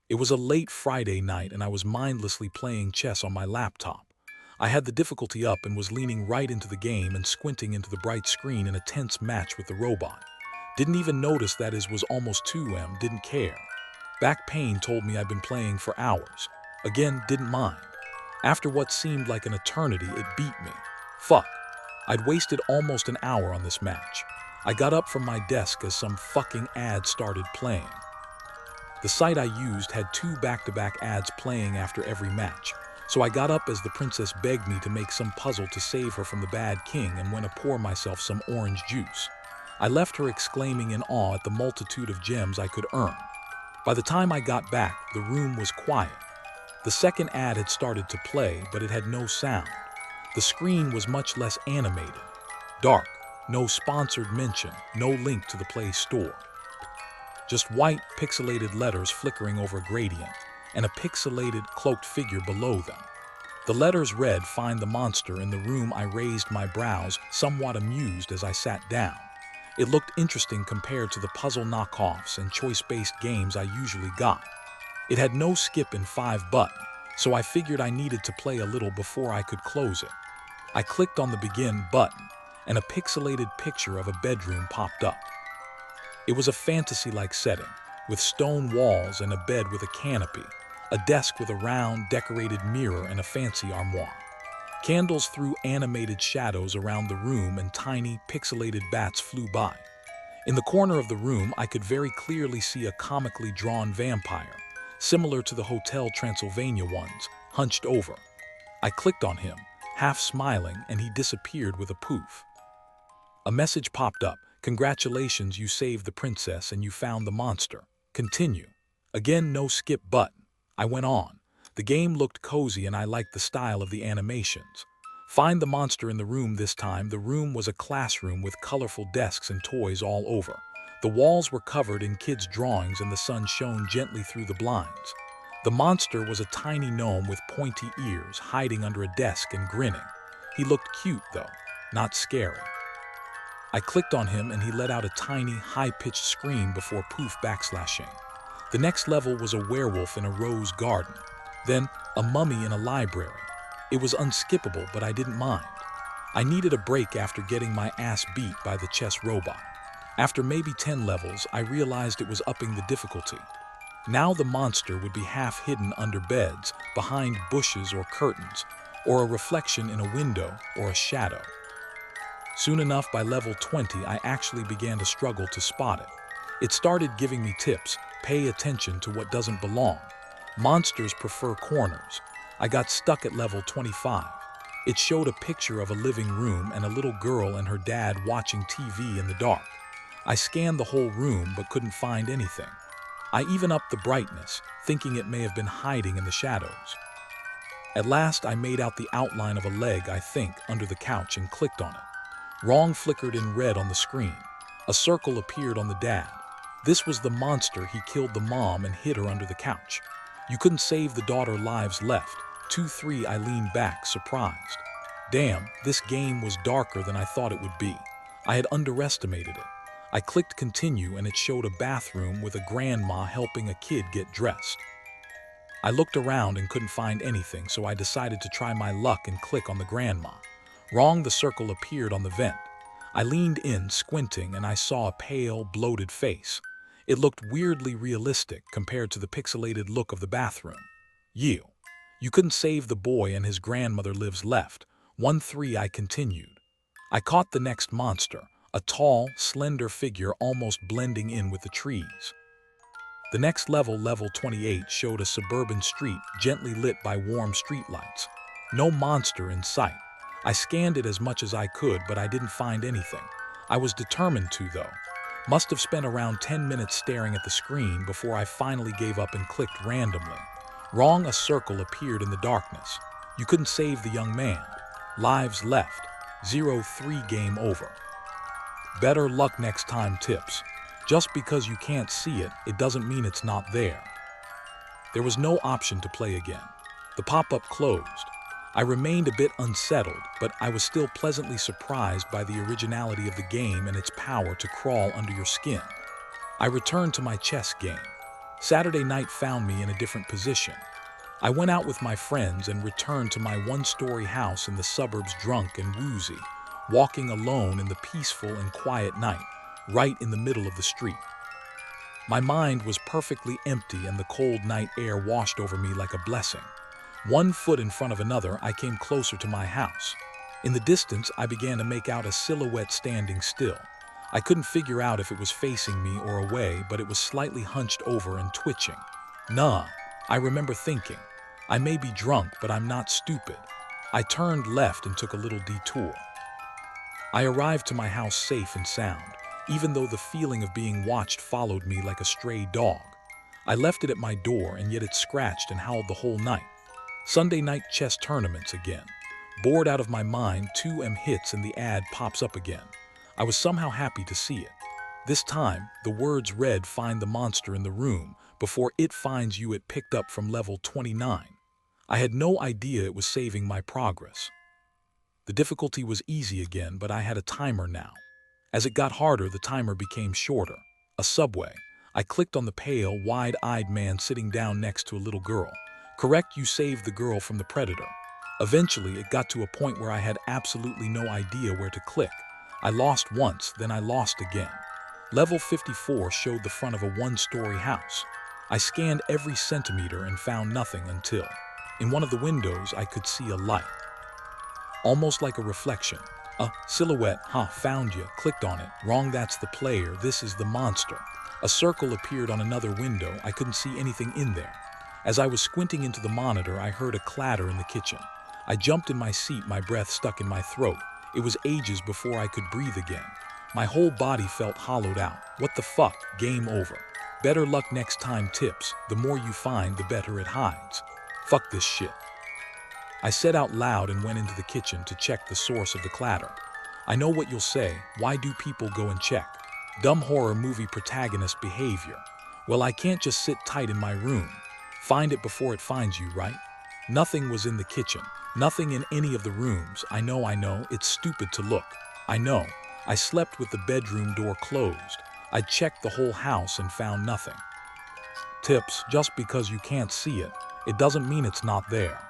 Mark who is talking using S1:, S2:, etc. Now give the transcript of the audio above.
S1: It was a late Friday night and I was mindlessly playing chess on my laptop. I had the difficulty up and was leaning right into the game and squinting into the bright screen in a tense match with the robot. Didn't even notice that it was almost 2 am, didn't care. Back pain told me I'd been playing for hours. Again, didn't mind. After what seemed like an eternity, it beat me. Fuck. I'd wasted almost an hour on this match. I got up from my desk as some fucking ad started playing. The site I used had 2 back-to-back ads playing after every match, so I got up as the princess begged me to make some puzzle to save her from the bad king and went to pour myself some orange juice. I left her exclaiming in awe at the multitude of gems I could earn. By the time I got back, the room was quiet. The second ad had started to play, but it had no sound. The screen was much less animated. Dark, no sponsored mention, no link to the Play Store. Just white, pixelated letters flickering over a gradient, and a pixelated, cloaked figure below them. The letters read, "Find the monster in the room." I raised my brows, somewhat amused as I sat down. It looked interesting compared to the puzzle knockoffs and choice-based games I usually got. It had no skip and 5 button, so I figured I needed to play a little before I could close it. I clicked on the begin button, and a pixelated picture of a bedroom popped up. It was a fantasy-like setting, with stone walls and a bed with a canopy, a desk with a round, decorated mirror and a fancy armoire. Candles threw animated shadows around the room and tiny, pixelated bats flew by. In the corner of the room, I could very clearly see a comically drawn vampire, similar to the Hotel Transylvania ones, hunched over. I clicked on him, half smiling, and he disappeared with a poof. A message popped up. "Congratulations, you saved the princess and you found the monster. Continue." Again, no skip button. I went on. The game looked cozy and I liked the style of the animations. Find the monster in the room this time. The room was a classroom with colorful desks and toys all over. The walls were covered in kids' drawings and the sun shone gently through the blinds. The monster was a tiny gnome with pointy ears hiding under a desk and grinning. He looked cute though, not scary. I clicked on him and he let out a tiny, high-pitched scream before poof backslashing. The next level was a werewolf in a rose garden. Then, a mummy in a library. It was unskippable, but I didn't mind. I needed a break after getting my ass beat by the chess robot. After maybe 10 levels, I realized it was upping the difficulty. Now the monster would be half hidden under beds, behind bushes or curtains, or a reflection in a window or a shadow. Soon enough, by level 20, I actually began to struggle to spot it. It started giving me tips. Pay attention to what doesn't belong. Monsters prefer corners. I got stuck at level 25. It showed a picture of a living room and a little girl and her dad watching TV in the dark. I scanned the whole room but couldn't find anything. I even upped the brightness, thinking it may have been hiding in the shadows. At last, I made out the outline of a leg, I think, under the couch and clicked on it. Wrong flickered in red on the screen. A circle appeared on the dad. This was the monster. He killed the mom and hid her under the couch. You couldn't save the daughter. Lives left. 2-3. I leaned back, surprised. Damn, this game was darker than I thought it would be. I had underestimated it. I clicked continue and it showed a bathroom with a grandma helping a kid get dressed. I looked around and couldn't find anything, so I decided to try my luck and click on the grandma. Wrong, the circle appeared on the vent. I leaned in, squinting, and I saw a pale, bloated face. It looked weirdly realistic compared to the pixelated look of the bathroom. You couldn't save the boy and his grandmother lives left. 1-3. I continued. I caught the next monster, a tall, slender figure almost blending in with the trees. The next level, level 28, showed a suburban street gently lit by warm streetlights. No monster in sight. I scanned it as much as I could, but I didn't find anything. I was determined to, though. Must have spent around 10 minutes staring at the screen before I finally gave up and clicked randomly. Wrong, a circle appeared in the darkness. You couldn't save the young man. Lives left. 0-3. Game over. Better luck next time. Tips. Just because you can't see it, it doesn't mean it's not there. There was no option to play again. The pop-up closed. I remained a bit unsettled, but I was still pleasantly surprised by the originality of the game and its power to crawl under your skin. I returned to my chess game. Saturday night found me in a different position. I went out with my friends and returned to my one-story house in the suburbs drunk and woozy, walking alone in the peaceful and quiet night, right in the middle of the street. My mind was perfectly empty and the cold night air washed over me like a blessing. One foot in front of another, I came closer to my house. In the distance, I began to make out a silhouette standing still. I couldn't figure out if it was facing me or away, but it was slightly hunched over and twitching. Nah, I remember thinking, I may be drunk, but I'm not stupid. I turned left and took a little detour. I arrived to my house safe and sound, even though the feeling of being watched followed me like a stray dog. I left it at my door, and yet it scratched and howled the whole night. Sunday night chess tournaments again. Bored out of my mind, 2M hits and the ad pops up again. I was somehow happy to see it. This time, the words read, "Find the monster in the room. Before it finds you, it picked up from level 29. I had no idea it was saving my progress. The difficulty was easy again, but I had a timer now. As it got harder, the timer became shorter. A subway. I clicked on the pale, wide-eyed man sitting down next to a little girl. Correct, you saved the girl from the predator. Eventually, it got to a point where I had absolutely no idea where to click. I lost once, then I lost again. Level 54 showed the front of a one-story house. I scanned every centimeter and found nothing until, in one of the windows, I could see a light. Almost like a reflection. A silhouette. Found you. Clicked on it. Wrong, that's the player. This is the monster. A circle appeared on another window. I couldn't see anything in there. As I was squinting into the monitor, I heard a clatter in the kitchen. I jumped in my seat, my breath stuck in my throat. It was ages before I could breathe again. My whole body felt hollowed out. What the fuck? Game over. Better luck next time tips. The more you find, the better it hides. Fuck this shit. I said out loud and went into the kitchen to check the source of the clatter. I know what you'll say. Why do people go and check? Dumb horror movie protagonist behavior. Well, I can't just sit tight in my room. Find it before it finds you, right? Nothing was in the kitchen. Nothing in any of the rooms. I know. It's stupid to look. I know. I slept with the bedroom door closed. I checked the whole house and found nothing. Tips: just because you can't see it, it doesn't mean it's not there.